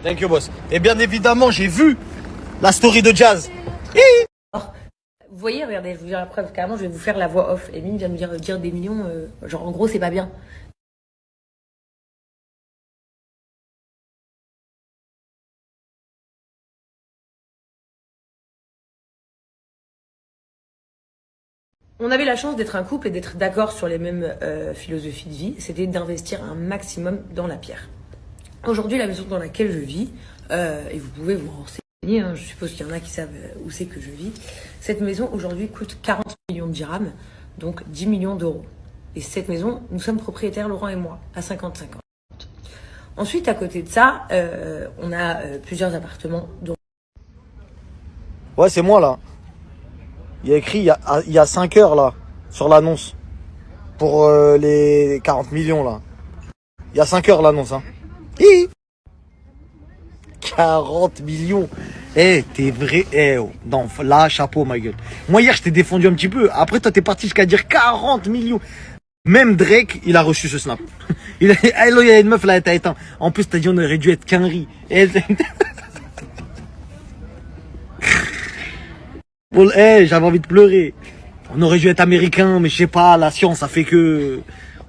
Thank you, boss. Et bien évidemment, j'ai vu la story de Jazz. Vous voyez, regardez, je vous dire la preuve, carrément, je vais vous faire la voix off. Emine vient de me dire des millions, genre en gros, c'est pas bien. On avait la chance d'être un couple et d'être d'accord sur les mêmes philosophies de vie, c'était d'investir un maximum dans la pierre. Aujourd'hui, la maison dans laquelle je vis, et vous pouvez vous renseigner, hein, je suppose qu'il y en a qui savent où c'est que je vis, cette maison aujourd'hui coûte 40 millions de dirhams, donc 10 millions d'euros. Et cette maison, nous sommes propriétaires, Laurent et moi, à 50-50. Ensuite, à côté de ça, on a plusieurs appartements. Dont... Ouais, c'est moi là. Il y a écrit il y a 5 heures là, sur l'annonce. Pour les 40 millions là. Il y a 5 heures l'annonce. Hein. 40 millions. Eh, t'es vrai. Eh, oh. Non, là, chapeau, ma gueule. Moi, hier, je t'ai défendu un petit peu. Après, toi, t'es parti jusqu'à dire 40 millions. Même Drake, il a reçu ce snap. Il y a une meuf là, elle t'a éteint. En plus, t'as dit on aurait dû être qu'un riz. Bon, j'avais envie de pleurer. On aurait dû être américain, mais je sais pas, la science a fait que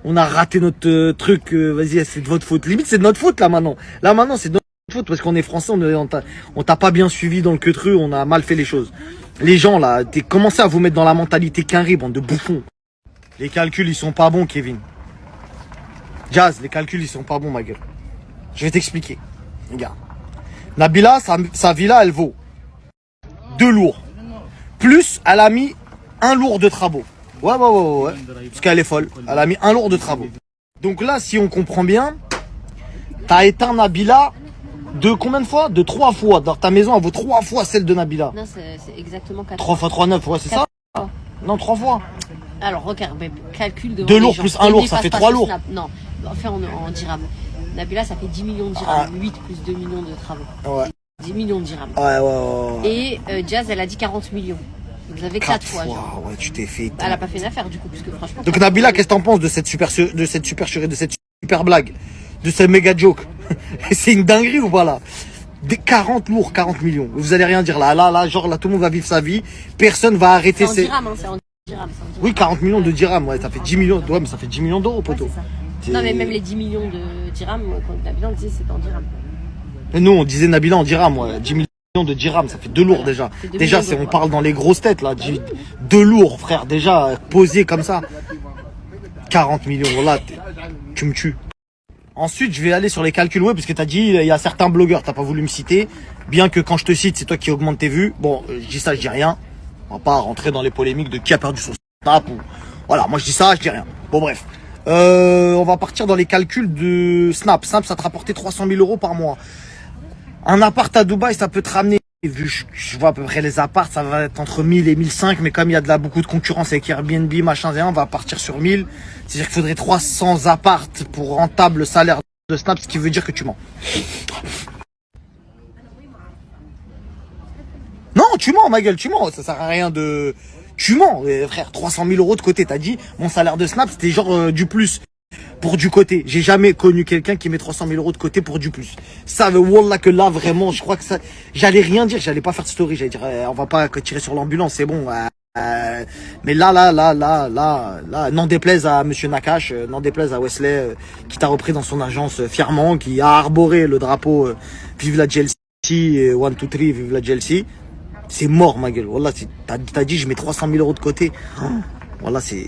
on a raté notre truc. Vas-y, c'est de votre faute. Limite, c'est de notre faute là maintenant. Là maintenant, c'est de notre faute parce qu'on est français, on t'a pas bien suivi dans le queutru, on a mal fait les choses. Les gens là, commencez à vous mettre dans la mentalité qu'un riz, bande de bouffons. Les calculs, ils sont pas bons, Kevin. Jazz, les calculs, ils sont pas bons, ma gueule. Je vais t'expliquer. Regarde. Nabila, sa villa, elle vaut 2 lourds. Plus, elle a mis 1 lourd de travaux. Ouais. Parce qu'elle est folle. Elle a mis 1 lourd de travaux. Donc là, si on comprend bien, t'as éteint Nabila de combien de fois? De 3 fois. Dans ta maison, elle vaut 3 fois celle de Nabila. Non, c'est exactement 4 3 fois 3, 9, ouais, c'est ça? fois. Non, 3 fois. Alors, regarde, calcul de. 2 lourds plus 1 lourd, ça fait 3 lourds. Non, enfin en dirhams. Nabila, ça fait 10 millions de dirhams. 8 plus 2 millions de travaux. Ouais. 10 millions de dirhams. Ouais. Et Jazz, elle a dit 40 millions. Vous avez 4 fois. Genre. Ouais, tu t'es fait. Elle a pas fait une affaire du coup, puisque franchement. Donc Nabila, qu'est-ce que t'en penses de cette super chérie, de cette super blague, de cette méga joke? C'est une dinguerie ou pas là? Des 40 lourds, 40 millions. Vous allez rien dire là, genre là, tout le monde va vivre sa vie. Personne va arrêter ses. C'est en dirhams. Oui, 40 millions de dirhams, ouais, ça fait 10 millions. Ouais, mais ça fait 10 millions d'euros, poteau. Ouais, non, mais même les 10 millions de dirhams, quand Nabila, on disait c'était en dirhams. Et nous, on disait Nabila en dirhams, ouais. 10 millions de dirhams, ça fait 2 lourds déjà. Déjà, on parle dans les grosses têtes là. 2 lourds, frère, déjà, posés comme ça. 40 millions, voilà, tu me tues. Ensuite, je vais aller sur les calculs web, parce que t'as dit, il y a certains blogueurs, t'as pas voulu me citer. Bien que quand je te cite, c'est toi qui augmente tes vues. Bon, je dis ça, je dis rien. On va pas rentrer dans les polémiques de qui a perdu son snap ou... Voilà, moi je dis ça, je dis rien. Bon, bref. On va partir dans les calculs de Snap. Snap, ça te rapportait 300 000 euros par mois. Un appart à Dubaï, ça peut te ramener, vu que je vois à peu près les apparts, ça va être entre 1000 et 1005, mais comme il y a beaucoup de concurrence avec Airbnb, machin, on va partir sur 1000. C'est-à-dire qu'il faudrait 300 apparts pour rentable le salaire de Snap, ce qui veut dire que tu mens. Non, tu mens, ma gueule, tu mens. Ça sert à rien de... Tu mens, frère. 300 000 euros de côté, t'as dit, mon salaire de Snap, c'était genre du plus. Pour du côté. J'ai jamais connu quelqu'un qui met 300 000 euros de côté pour du plus. Ça veut, wallah, que là, vraiment, je crois que ça... J'allais rien dire, j'allais pas faire de story. J'allais dire, on va pas tirer sur l'ambulance, c'est bon. Mais là, n'en déplaise à Monsieur Nakash, n'en déplaise à Wesley, qui t'a repris dans son agence fièrement, qui a arboré le drapeau Vive la Chelsea, 1, 2, 3, Vive la Chelsea. C'est mort, ma gueule. Wallah, t'as dit, je mets 300 000 euros de côté. Voilà, c'est...